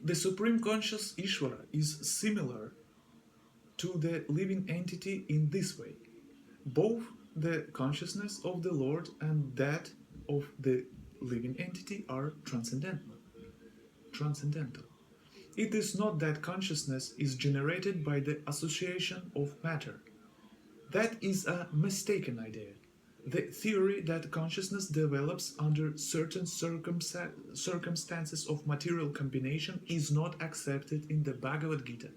The Supreme Conscious Ishvara is similar to the living entity in this way. Both the consciousness of the Lord and that of the living entity are transcendental. It is not that consciousness is generated by the association of matter. That is a mistaken idea. The theory that consciousness develops under certain circumstances of material combination is not accepted in the Bhagavad Gita.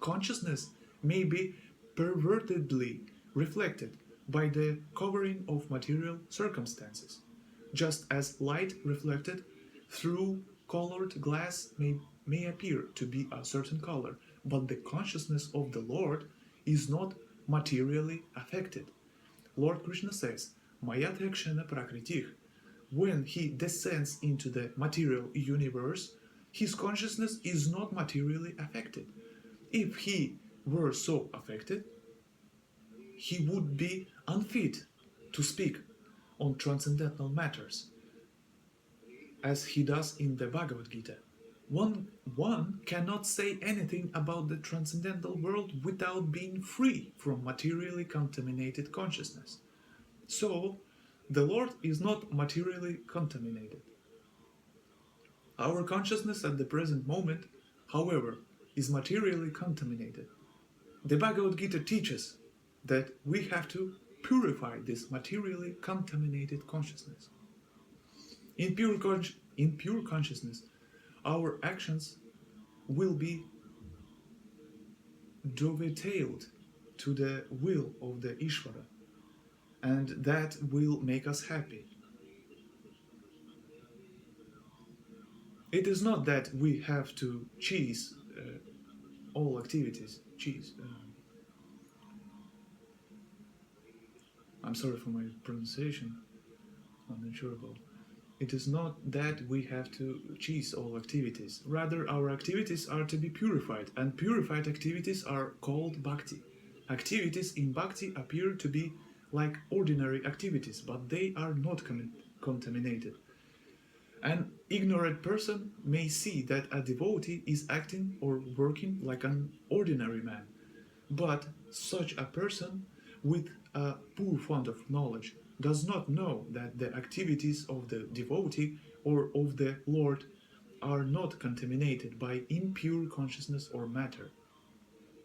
Consciousness may be pervertedly reflected by the covering of material circumstances, just as light reflected through colored glass may appear to be a certain color, but the consciousness of the Lord is not materially affected. Lord Krishna says, Mayadhakshana Prakritih. When he descends into the material universe, his consciousness is not materially affected. If he were so affected, he would be unfit to speak on transcendental matters, as he does in the Bhagavad Gita. One cannot say anything about the transcendental world without being free from materially contaminated consciousness. So, the Lord is not materially contaminated. Our consciousness at the present moment, however, is materially contaminated. The Bhagavad Gita teaches that we have to purify this materially contaminated consciousness. In pure consciousness, our actions will be dovetailed to the will of the Ishvara, and that will make us happy. It is not that we have to cease all activities. I'm sorry for my pronunciation, I'm not sure about. It is not that we have to cease all activities. Rather, our activities are to be purified, and purified activities are called bhakti. Activities in bhakti appear to be like ordinary activities, but they are not contaminated. An ignorant person may see that a devotee is acting or working like an ordinary man, but such a person with a poor fund of knowledge does not know that the activities of the devotee or of the Lord are not contaminated by impure consciousness or matter.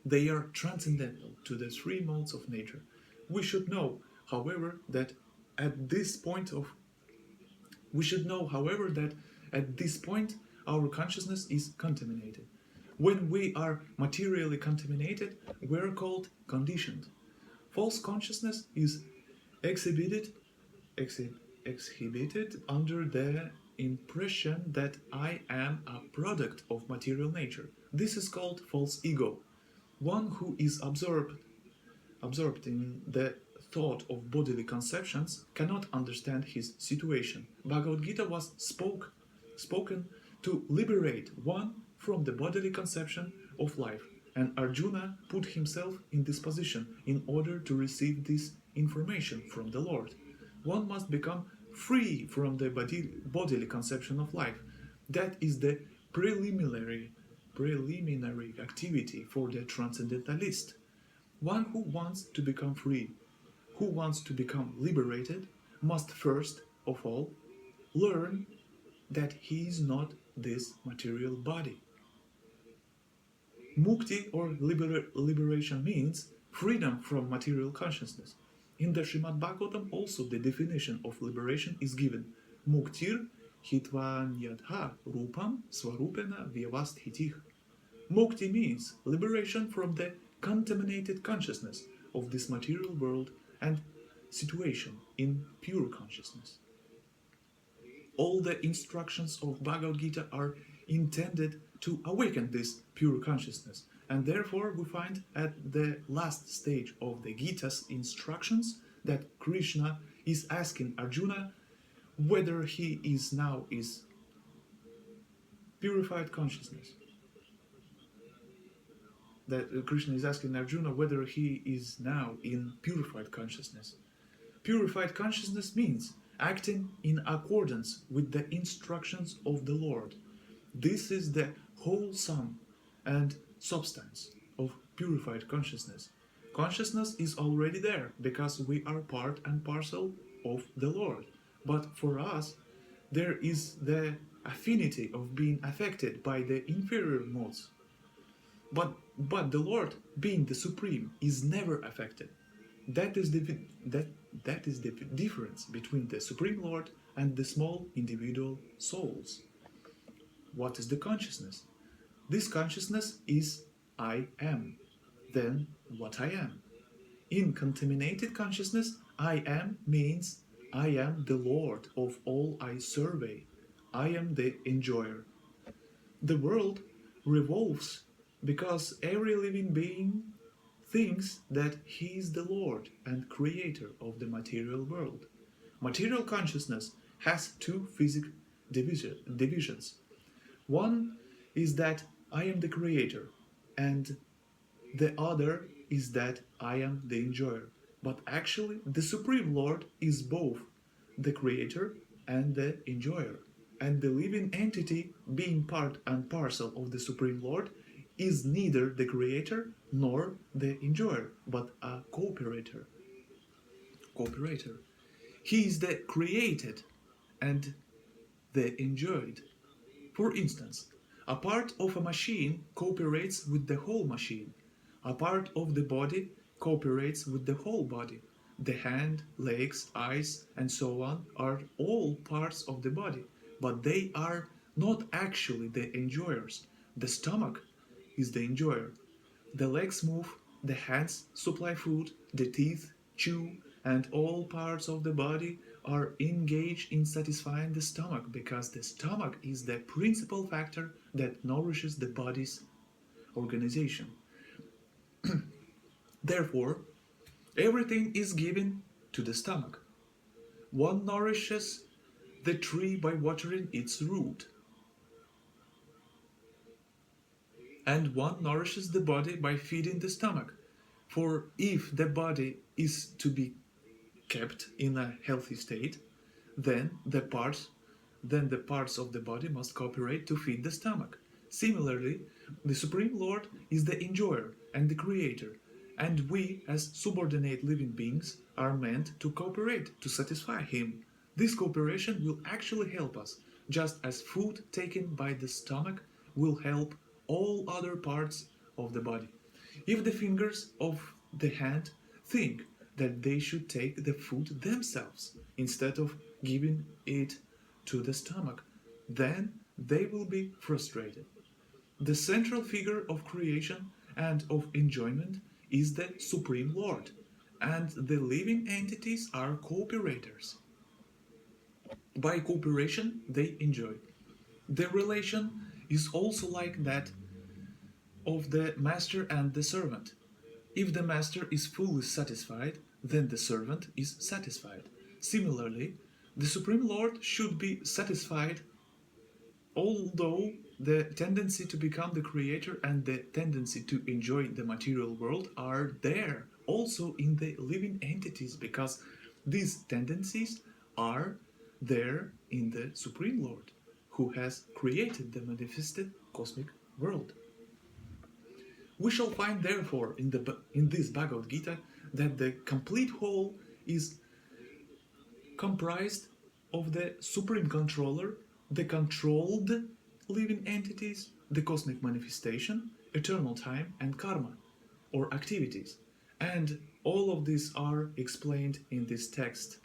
They are transcendental to the three modes of nature. We should know, however, that at this point our consciousness is contaminated. When we are materially contaminated, we are called conditioned. False consciousness is exhibited under the impression that I am a product of material nature. This is called false ego. One who is absorbed in the thought of bodily conceptions cannot understand his situation. Bhagavad Gita was spoken to liberate one from the bodily conception of life, and Arjuna put himself in this position in order to receive this information from the Lord. One must become free from the bodily conception of life. That is the preliminary activity for the transcendentalist. One who wants to become free, who wants to become liberated, must first of all learn that he is not this material body. Mukti, or liberation, means freedom from material consciousness. In the Srimad Bhagavatam also the definition of liberation is given. Muktir hitvanyadha rupam swarupena vyavasthitih. Mukti means liberation from the contaminated consciousness of this material world and situation in pure consciousness. All the instructions of Bhagavad Gita are intended to awaken this pure consciousness, and therefore we find at the last stage of the Gita's instructions that Krishna is asking Arjuna whether he is now purified consciousness. That Krishna is asking Arjuna whether he is now in purified consciousness. Purified consciousness means acting in accordance with the instructions of the Lord. This is the whole sum and substance of purified consciousness. Consciousness is already there because we are part and parcel of the Lord. But for us, there is the affinity of being affected by the inferior modes. But the Lord, being the Supreme, is never affected. That is the difference between the Supreme Lord and the small individual souls. What is the consciousness? This consciousness is I am, then what I am. In contaminated consciousness, I am means I am the Lord of all I survey. I am the enjoyer. The world revolves because every living being thinks that he is the Lord and creator of the material world. Material consciousness has two physical divisions. One is that I am the creator, and the other is that I am the enjoyer. But actually, the Supreme Lord is both the creator and the enjoyer. And the living entity, being part and parcel of the Supreme Lord, is neither the creator nor the enjoyer, but a cooperator. He is the created and the enjoyed. For instance, a part of a machine cooperates with the whole machine. A part of the body cooperates with the whole body. The hand, legs, eyes, and so on are all parts of the body, but they are not actually the enjoyers. The stomach is the enjoyer. The legs move, the hands supply food, the teeth chew, and all parts of the body are engaged in satisfying the stomach because the stomach is the principal factor that nourishes the body's organization. Therefore, everything is given to the stomach. One nourishes the tree by watering its root, and one nourishes the body by feeding the stomach. For if the body is to be kept in a healthy state, then the parts of the body must cooperate to feed the stomach. Similarly, the Supreme Lord is the enjoyer and the creator, and we, as subordinate living beings, are meant to cooperate to satisfy him. This cooperation will actually help us, just as food taken by the stomach will help all other parts of the body. If the fingers of the hand think that they should take the food themselves instead of giving it to the stomach, then they will be frustrated. The central figure of creation and of enjoyment is the Supreme Lord, and the living entities are cooperators. By cooperation, they enjoy. The relation is also like that of the master and the servant. If the master is fully satisfied, then the servant is satisfied. Similarly, the Supreme Lord should be satisfied, although the tendency to become the creator and the tendency to enjoy the material world are there also in the living entities, because these tendencies are there in the Supreme Lord, who has created the manifested cosmic world. We shall find, therefore, in this Bhagavad Gita that the complete whole is comprised of the Supreme Controller, the controlled living entities, the cosmic manifestation, eternal time, and karma, or activities. And all of these are explained in this text.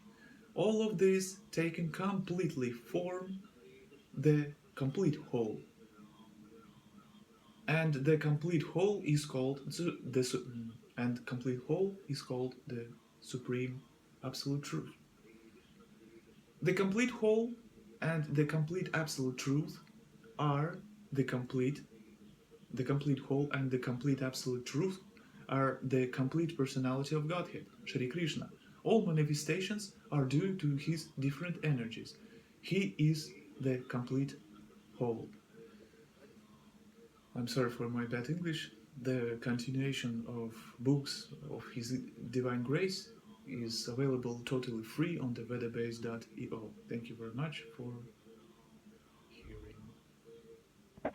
All of these taken completely form the complete whole. And the complete whole is called the Supreme Absolute Truth. The complete whole and the complete absolute truth are the complete whole and the complete absolute truth are the complete personality of Godhead, Shri Krishna. All manifestations are due to his different energies. He is the complete whole. I'm sorry for my bad English. The continuation of books of His Divine Grace is available totally free on the vedabase.io. Thank you very much for